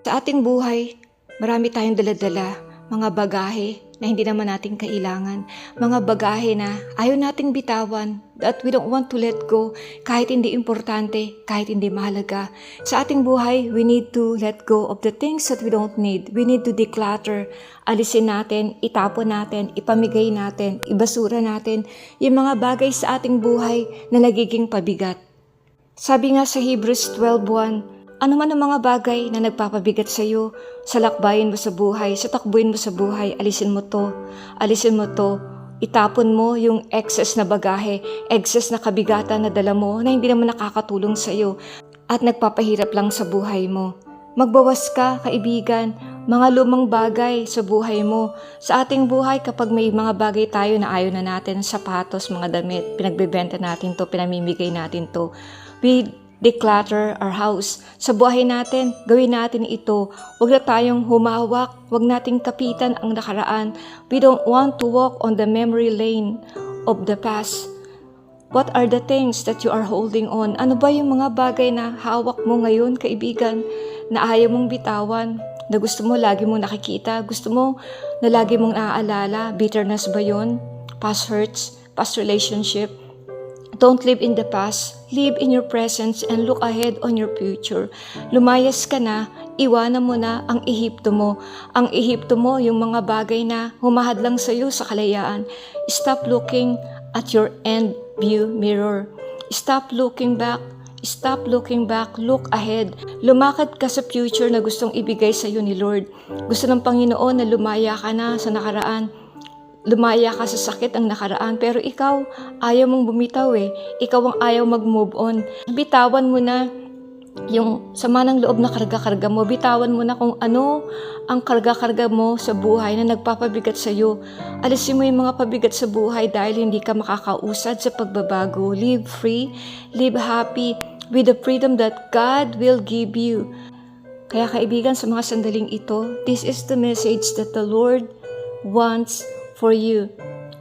Sa ating buhay, marami tayong daladala, mga bagahe na hindi naman natin kailangan, mga bagahe na ayaw nating bitawan, that we don't want to let go, kahit hindi importante, kahit hindi mahalaga. Sa ating buhay, we need to let go of the things that we don't need. We need to declutter, alisin natin, itapon natin, ipamigay natin, ibasura natin, yung mga bagay sa ating buhay na nagiging pabigat. Sabi nga sa Hebrews 12:1, ano man ang mga bagay na nagpapabigat sa iyo, sa lakbayin mo sa buhay, sa takbuhin mo sa buhay, alisin mo to, itapon mo yung excess na bagahe, excess na kabigatan na dala mo na hindi naman nakakatulong sa iyo at nagpapahirap lang sa buhay mo. Magbawas ka, kaibigan, mga lumang bagay sa buhay mo. Sa ating buhay, kapag may mga bagay tayo na ayaw na natin, sapatos, mga damit, pinagbebenta natin to, pinamimigay natin to, we declutter our house. Sa buhay natin, gawin natin ito. Huwag na tayong humawak. Huwag nating kapitan ang nakaraan. We don't want to walk on the memory lane of the past. What are the things that you are holding on? Ano ba yung mga bagay na hawak mo ngayon, kaibigan, na ayaw mong bitawan, na gusto mo lagi mong nakikita, gusto mo na lagi mong naaalala? Bitterness ba yun? Past hurts? Past relationship? Don't live in the past. Live in your presence and look ahead on your future. Lumayas ka na, iwanan mo na ang Ehipto mo. Ang Ehipto mo, yung mga bagay na humahad lang sa iyo sa kalayaan. Stop looking at your end view mirror. Stop looking back. Stop looking back. Look ahead. Lumakad ka sa future na gustong ibigay sa iyo ni Lord. Gusto ng Panginoon na lumaya ka na sa nakaraan. Lumaya ka sa sakit ang nakaraan, pero ikaw, ayaw mong bumitaw eh. Ikaw ang ayaw mag-move on. Bitawan mo na yung sama ng loob na karga-karga mo. Bitawan mo na kung ano ang karga-karga mo sa buhay na nagpapabigat sa iyo. Alisin mo yung mga pabigat sa buhay dahil hindi ka makakausad sa pagbabago. Live free, live happy, with the freedom that God will give you. Kaya kaibigan, sa mga sandaling ito, this is the message that the Lord wants for you.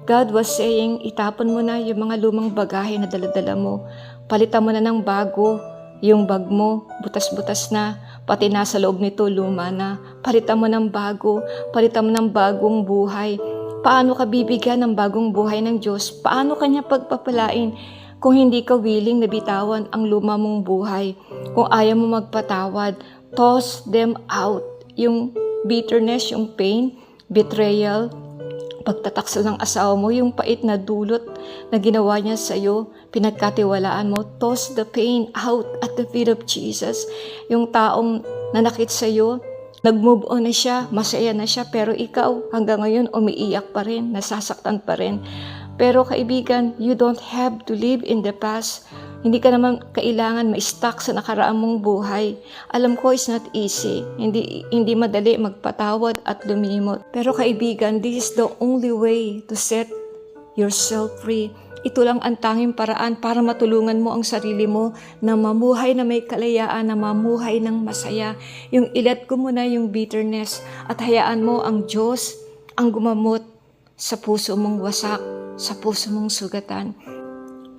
God was saying, itapon mo na yung mga lumang bagahe na daladala mo. Palitan mo na ng bago. Yung bag mo, butas-butas na. Pati nasa loob nito, luma na. Palitan mo ng bago. Palitan mo ng bagong buhay. Paano ka bibigyan ng bagong buhay ng Diyos? Paano kanya pagpapalain kung hindi ka willing na bitawan ang luma mong buhay? Kung ayaw mo magpatawad, toss them out. Yung bitterness, yung pain, betrayal, pagtataksil ng asawa mo, yung pait na dulot na ginawa niya sa iyo, pinagkatiwalaan mo, toss the pain out at the feet of Jesus. Yung taong nanakit sa iyo, nag-move on na siya, masaya na siya, pero ikaw hanggang ngayon umiiyak pa rin, nasasaktan pa rin. Pero kaibigan, you don't have to live in the past. Hindi ka naman kailangan ma-stuck sa nakaraan mong buhay. Alam ko it's not easy. Hindi madali magpatawad at lumimot. Pero kaibigan, this is the only way to set yourself free. Ito lang ang tanging paraan para matulungan mo ang sarili mo na mamuhay na may kalayaan, na mamuhay ng masaya. Yung ilet ko muna yung bitterness at hayaan mo ang Diyos ang gumamot sa puso mong wasak, sa puso mong sugatan.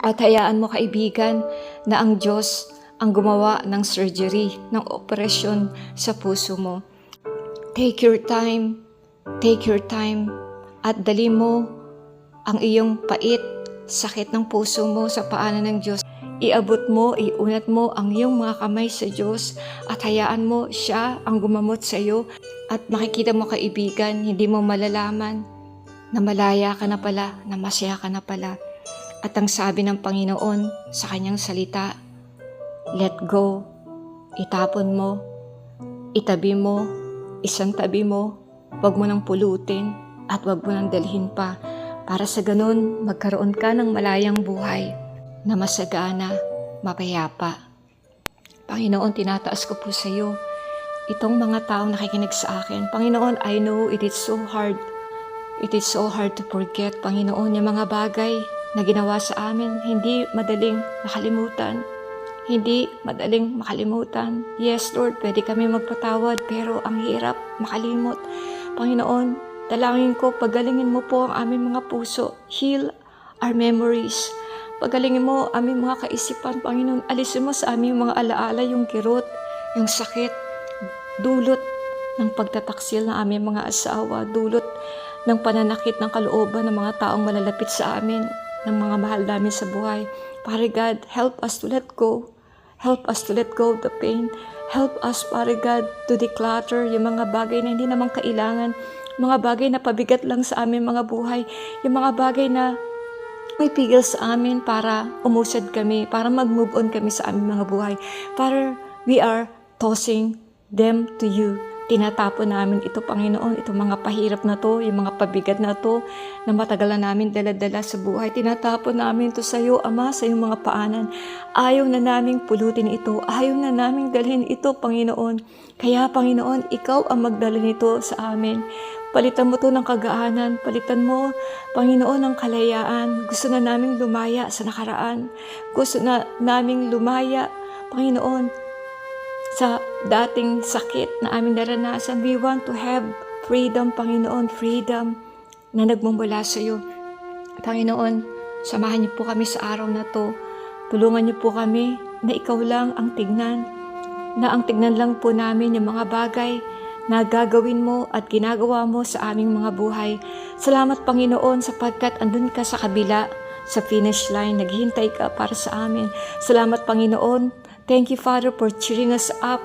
At hayaan mo kaibigan na ang Diyos ang gumawa ng surgery, ng operasyon sa puso mo. Take your time at dali mo ang iyong pait, sakit ng puso mo sa paanan ng Diyos. Iabot mo, iunat mo ang iyong mga kamay sa Diyos at hayaan mo siya ang gumamot sa iyo. At makikita mo kaibigan, hindi mo malalaman na malaya ka na pala, na masaya ka na pala. At ang sabi ng Panginoon sa kanyang salita, let go, itapon mo, itabi mo, isantabi mo, wag mo nang pulutin at wag mo nang dalhin pa. Para sa ganun, magkaroon ka ng malayang buhay na masagana, mapayapa. Panginoon, tinataas ko po sa iyo itong mga taong nakikinig sa akin. Panginoon, I know it is so hard. It is so hard to forget, Panginoon, yung mga bagay na ginawa sa amin, hindi madaling makalimutan. Hindi madaling makalimutan. Yes, Lord, pwede kami magpatawad, pero ang hirap makalimot. Panginoon, dalangin ko, pagalingin mo po ang aming mga puso. Heal our memories. Pagalingin mo aming mga kaisipan, Panginoon. Alisin mo sa aming mga alaala yung kirot, yung sakit. dulot ng pagtataksil ng aming mga asawa, dulot ng pananakit ng kalooban ng mga taong malalapit sa amin, ng mga mahal namin sa buhay. Father God, help us to let go. Help us to let go of the pain. Help us, Father God, to declutter yung mga bagay na hindi naman kailangan, mga bagay na pabigat lang sa aming mga buhay, yung mga bagay na may pigil sa amin para umusad kami, para mag-move on kami sa aming mga buhay. Father, we are tossing them to you. Tinatapon namin ito, Panginoon, itong mga pahirap na to, yung mga pabigat na to, na matagal na namin dala-dala sa buhay. Tinatapon namin ito sa iyo, Ama, sa iyong mga paanan. Ayaw na naming pulutin ito. Ayaw na naming dalhin ito, Panginoon. Kaya, Panginoon, ikaw ang magdala nito sa amin. Palitan mo to ng kagaanan. Palitan mo, Panginoon, ng kalayaan. Gusto na naming lumaya sa nakaraan. Gusto na naming lumaya, Panginoon, sa dating sakit na aming naranasan. We want to have freedom, Panginoon, freedom na nagmumula sa iyo. Panginoon, samahan niyo po kami sa araw na to. Tulungan niyo po kami na ikaw lang ang tignan, na ang tignan lang po namin yung mga bagay na gagawin mo at ginagawa mo sa aming mga buhay. Salamat, Panginoon, sapagkat andun ka sa kabila, sa finish line, naghihintay ka para sa amin. Salamat, Panginoon. Thank you, Father, for cheering us up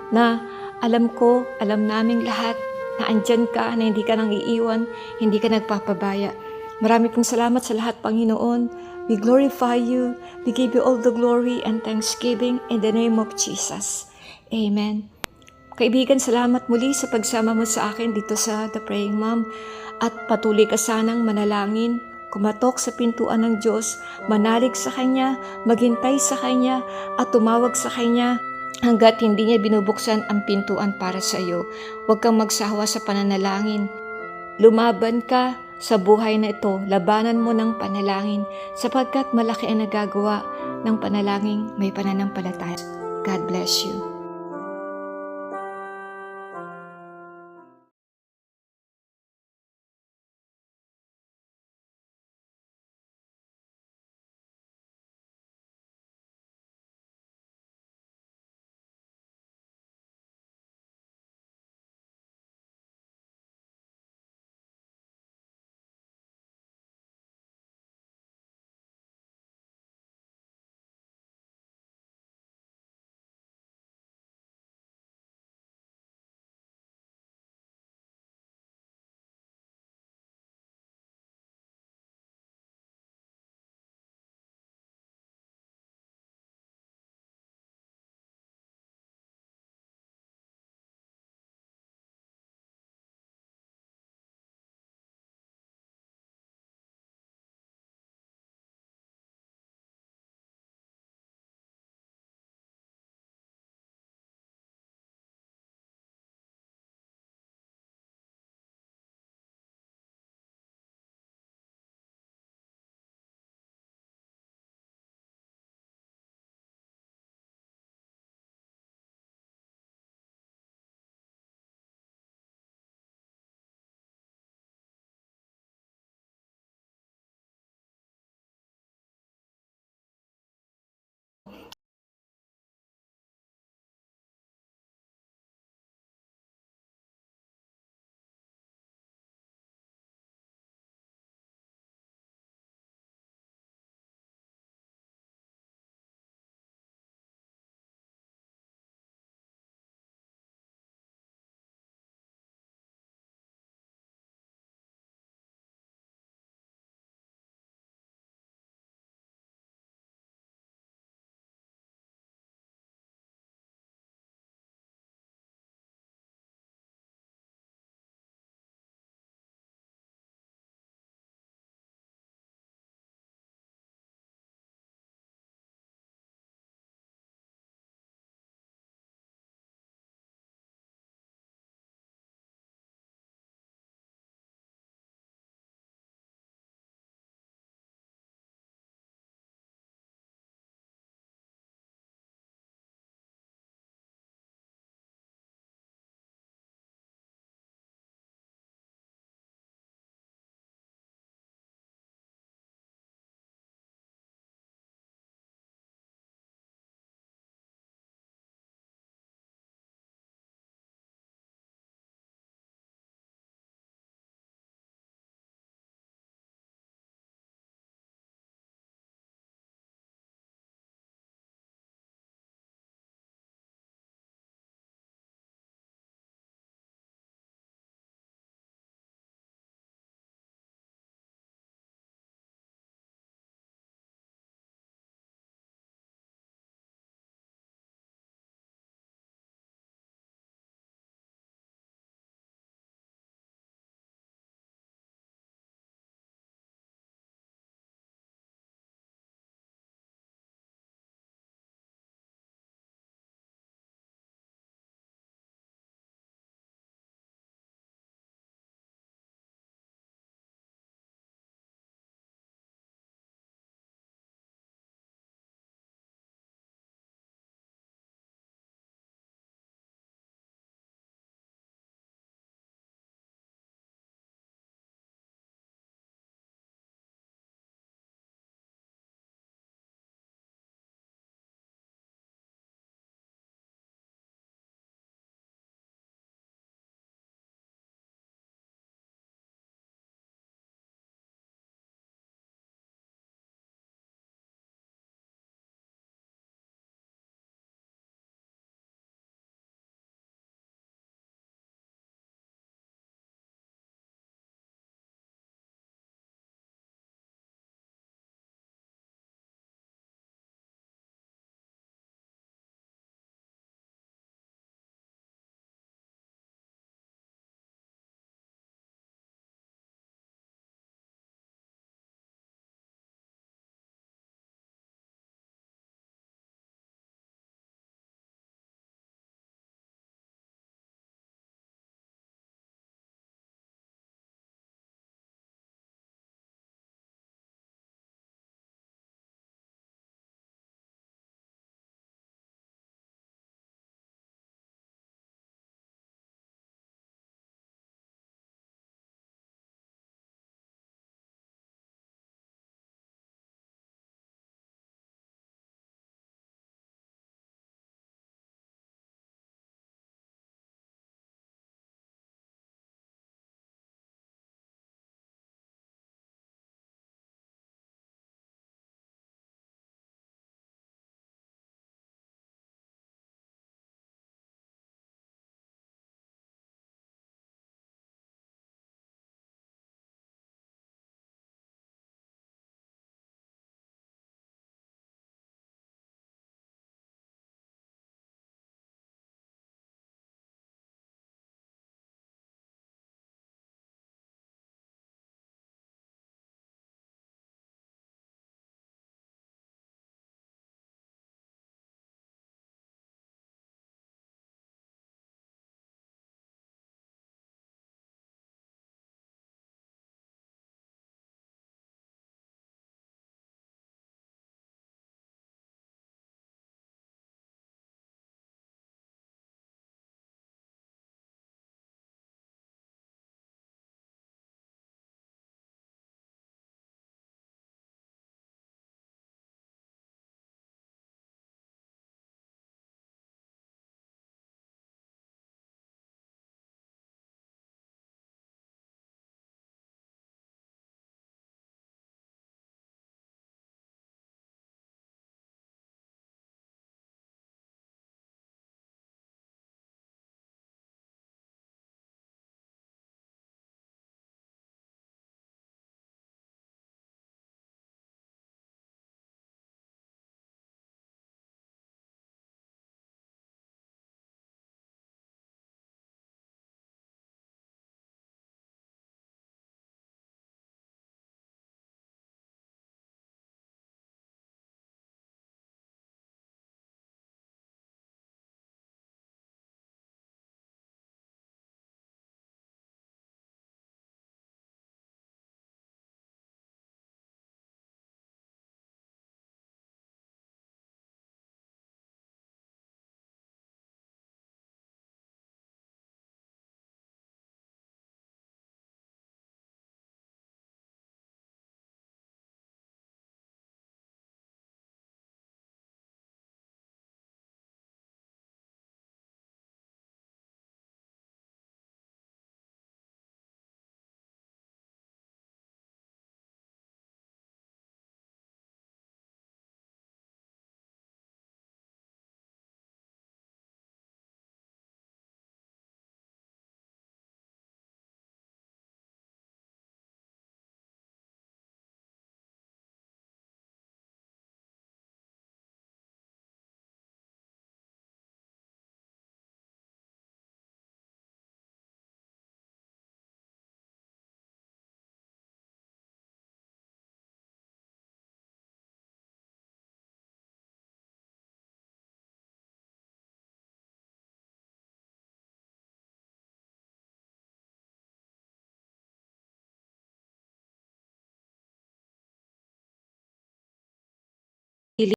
na alam naming lahat na andyan ka, na hindi ka nang iiwan, hindi ka nagpapabaya. Marami pong salamat sa lahat, Panginoon. We glorify you. We give you all the glory and thanksgiving in the name of Jesus. Amen. Kaibigan, salamat muli sa pagsama mo sa akin dito sa The Praying Mom. At patuloy ka sanang manalangin, kumatok sa pintuan ng Diyos, manalig sa Kanya, maghintay sa Kanya, at tumawag sa Kanya hanggat hindi niya binubuksan ang pintuan para sa iyo. Huwag kang magsawa sa pananalangin. Lumaban ka sa buhay na ito, labanan mo ng panalangin, sapagkat malaki ang nagagawa ng panalangin may pananampalataya. God bless you.